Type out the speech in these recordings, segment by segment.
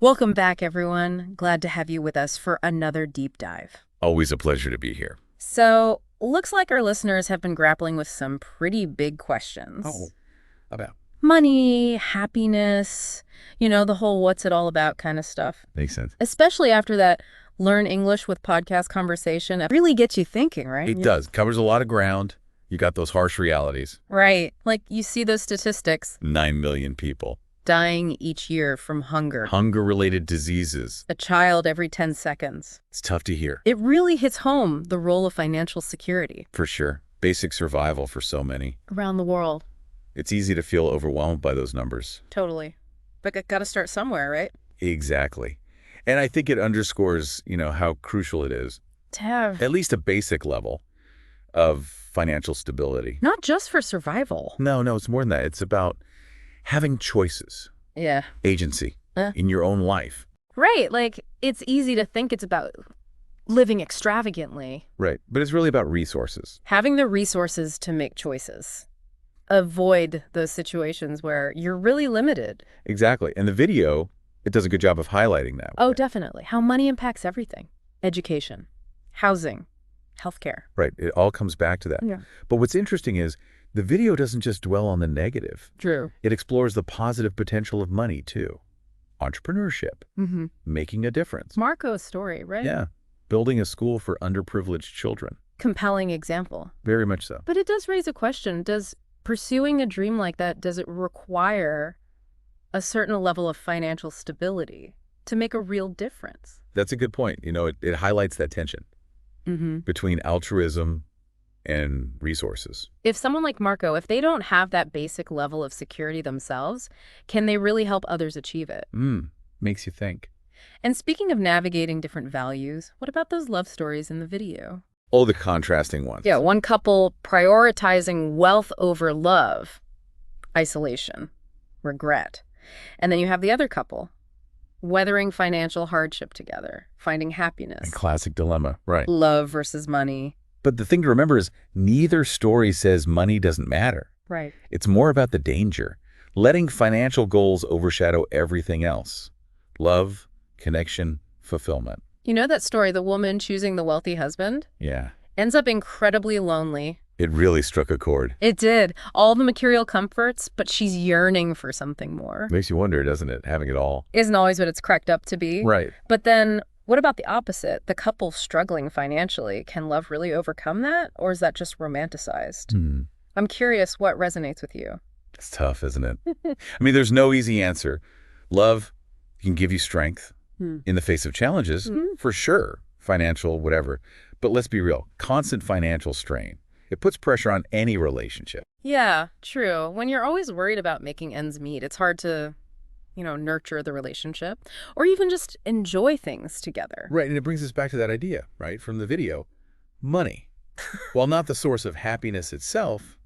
Welcome back, everyone. Glad to have you with us for another deep dive. Always a pleasure to be here. So, looks like our listeners have been grappling with some pretty big questions. Oh, about. Money, happiness, the whole what's it all about kind of stuff. Makes sense. Especially after that Learn English with Podcast conversation. It really gets you thinking, right? It does. Covers a lot of ground. You got those harsh realities. Right. Like you see those statistics. 9 million people. Dying each year from hunger. Hunger-related diseases. A child every 10 seconds. It's tough to hear. It really hits home the role of financial security. For sure. Basic survival for so many. Around the world. It's easy to feel overwhelmed by those numbers. Totally. But got to start somewhere, right? Exactly. And I think it underscores, how crucial it is. To have. At least a basic level of financial stability. Not just for survival. No, it's more than that. It's about having choices. Yeah. Agency in your own life. Right. Like, it's easy to think it's about living extravagantly. Right. But it's really about resources. Having the resources to make choices. Avoid those situations where you're really limited. Exactly. And the video, it does a good job of highlighting that. Oh, definitely. How money impacts everything. Education, housing, healthcare. Right. It all comes back to that. Yeah. But what's interesting is the video doesn't just dwell on the negative. True. It explores the positive potential of money, too. Entrepreneurship. Mm-hmm. Making a difference. Marco's story, right? Yeah. Building a school for underprivileged children. Compelling example. Very much so. But it does raise a question. Does pursuing a dream like that, does it require a certain level of financial stability to make a real difference? That's a good point. It highlights that tension between altruism and resources. If someone like Marco, if they don't have that basic level of security themselves, can they really help others achieve it? Makes you think. And speaking of navigating different values, what about those love stories in the video? Oh, the contrasting ones. Yeah, one couple prioritizing wealth over love, isolation, regret. And then you have the other couple weathering financial hardship together, finding happiness. A classic dilemma, right. Love versus money. But the thing to remember is neither story says money doesn't matter. Right. It's more about the danger, letting financial goals overshadow everything else. Love, connection, fulfillment. You know that story, the woman choosing the wealthy husband? Yeah. Ends up incredibly lonely. It really struck a chord. It did. All the material comforts, but she's yearning for something more. Makes you wonder, doesn't it, having it all? Isn't always what it's cracked up to be. Right. But then what about the opposite? The couple struggling financially. Can love really overcome that? Or is that just romanticized? I'm curious what resonates with you. It's tough, isn't it? I mean, there's no easy answer. Love can give you strength in the face of challenges, for sure, financial, whatever. But let's be real, constant financial strain. It puts pressure on any relationship. Yeah, true. When you're always worried about making ends meet, it's hard to, nurture the relationship or even just enjoy things together. Right, and it brings us back to that idea, right, from the video. Money, while not the source of happiness itself,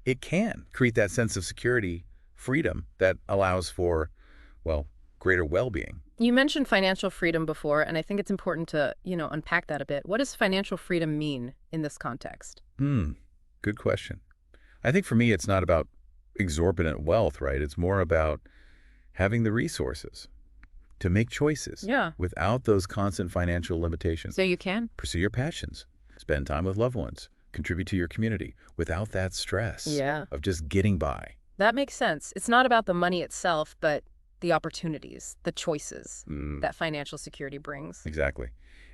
it can create that sense of security, freedom that allows for, greater well-being. You mentioned financial freedom before, and I think it's important to, unpack that a bit. What does financial freedom mean in this context? Good question. I think for me, it's not about exorbitant wealth, right? It's more about having the resources to make choices without those constant financial limitations. So you can pursue your passions, spend time with loved ones, contribute to your community without that stress of just getting by. That makes sense. It's not about the money itself, but the opportunities, the choices that financial security brings. Exactly.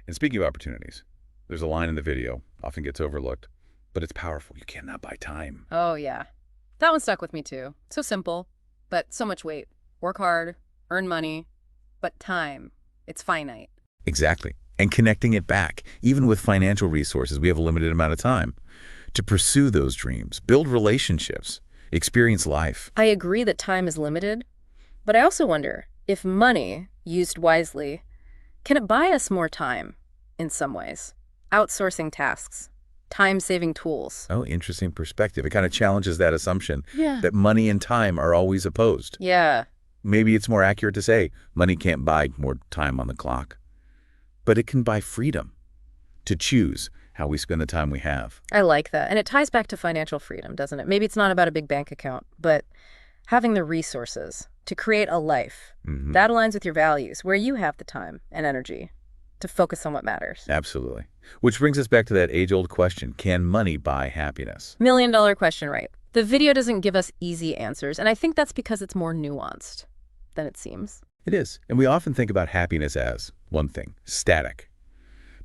And speaking of opportunities, there's a line in the video, often gets overlooked, but it's powerful. You cannot buy time. Oh, yeah. That one stuck with me, too. So simple, but so much weight. Work hard, earn money, but time, it's finite. Exactly. And connecting it back, even with financial resources, we have a limited amount of time to pursue those dreams, build relationships, experience life. I agree that time is limited, but I also wonder if money, used wisely, can it buy us more time in some ways? Outsourcing tasks, time-saving tools. Oh, interesting perspective. It kind of challenges that assumption that money and time are always opposed. Yeah. Maybe it's more accurate to say money can't buy more time on the clock, but it can buy freedom to choose how we spend the time we have. I like that. And it ties back to financial freedom, doesn't it? Maybe it's not about a big bank account, but Having the resources to create a life Hmm. that aligns with your values, where you have the time and energy to focus on what matters. Absolutely. Which brings us back to that age-old question, can money buy happiness? $1 million question, right? The video doesn't give us easy answers, and I think that's because it's more nuanced than it seems. It is. And we often think about happiness as one thing, static.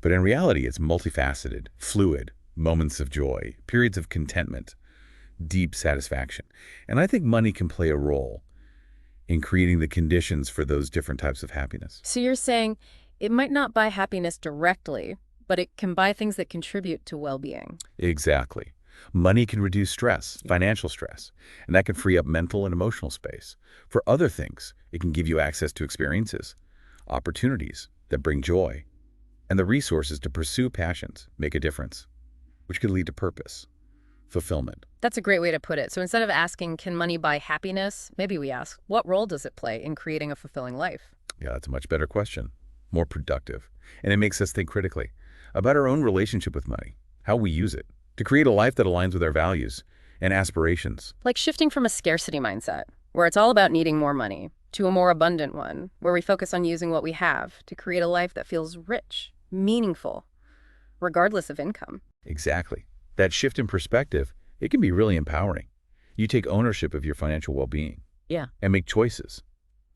But in reality, it's multifaceted, fluid, moments of joy, periods of contentment, deep satisfaction. And I think money can play a role in creating the conditions for those different types of happiness. So you're saying it might not buy happiness directly, but it can buy things that contribute to well-being. Exactly. Money can reduce stress, financial stress, and that can free up mental and emotional space. For other things, it can give you access to experiences, opportunities that bring joy, and the resources to pursue passions, make a difference, which could lead to purpose, fulfillment. That's a great way to put it. So instead of asking, can money buy happiness, maybe we ask, what role does it play in creating a fulfilling life? Yeah, that's a much better question, more productive. And it makes us think critically about our own relationship with money, how we use it, to create a life that aligns with our values and aspirations. Like shifting from a scarcity mindset, where it's all about needing more money, to a more abundant one, where we focus on using what we have to create a life that feels rich, meaningful, regardless of income. Exactly. That shift in perspective, it can be really empowering. You take ownership of your financial well-being. Yeah. And make choices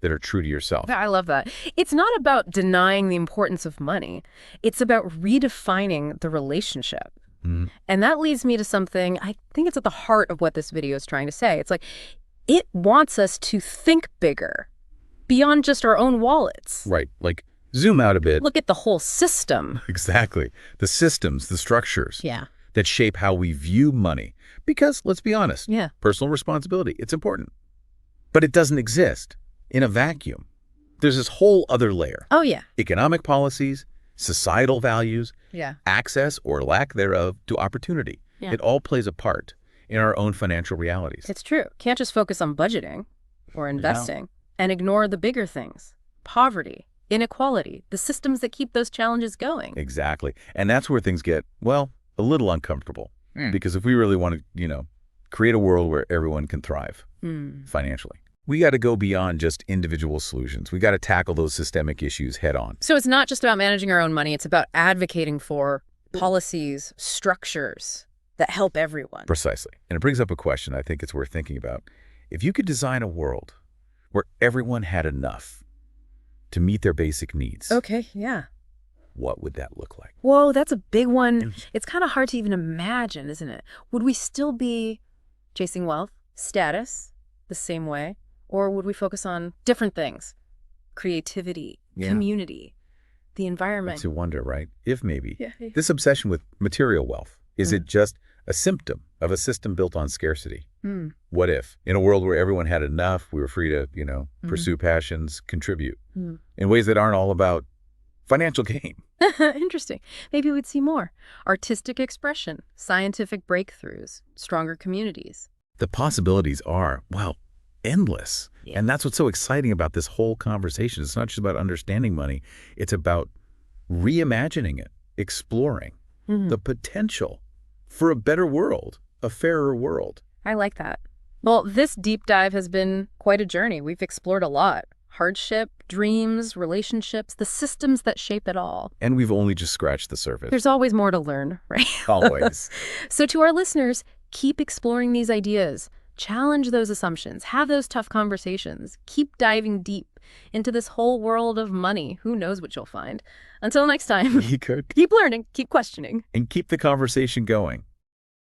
that are true to yourself. I love that. It's not about denying the importance of money. It's about redefining the relationship. Mhm. And that leads me to something, I think it's at the heart of what this video is trying to say. It's like, it wants us to think bigger, beyond just our own wallets. Right. Like, zoom out a bit. Look at the whole system. Exactly. The systems, the structures Yeah. that shape how we view money. Because, let's be honest, Yeah. personal responsibility, it's important. But it doesn't exist in a vacuum. There's this whole other layer. Oh, yeah. Economic policies, societal values, Yeah. access or lack thereof to opportunity. Yeah. It all plays a part in our own financial realities. It's true. Can't just focus on budgeting or investing and ignore the bigger things. Poverty, inequality, the systems that keep those challenges going. Exactly. And that's where things get, well, a little uncomfortable. Because if we really want to, create a world where everyone can thrive financially, we got to go beyond just individual solutions. We got to tackle those systemic issues head on. So it's not just about managing our own money. It's about advocating for policies, structures that help everyone. Precisely. And it brings up a question I think it's worth thinking about. If you could design a world where everyone had enough to meet their basic needs, Okay, yeah. what would that look like? Whoa, that's a big one. It's kind of hard to even imagine, isn't it? Would we still be chasing wealth, status, the same way? Or would we focus on different things? Creativity, Yeah. community, the environment. Makes you wonder, right? If maybe Yeah. this obsession with material wealth, is it just a symptom of a system built on scarcity? What if, in a world where everyone had enough, we were free to, pursue passions, contribute in ways that aren't all about financial gain? Interesting. Maybe we'd see more artistic expression, scientific breakthroughs, stronger communities. The possibilities are, well, endless. Yeah. And that's what's so exciting about this whole conversation. It's not just about understanding money. It's about reimagining it, exploring the potential for a better world, a fairer world. I like that. Well, this deep dive has been quite a journey. We've explored a lot. Hardship, dreams, relationships, the systems that shape it all. And we've only just scratched the surface. There's always more to learn, right? Always. So to our listeners, keep exploring these ideas. Challenge those assumptions. Have those tough conversations. Keep diving deep into this whole world of money. Who knows what you'll find? Until next time, You could. keep learning, keep questioning. And keep the conversation going.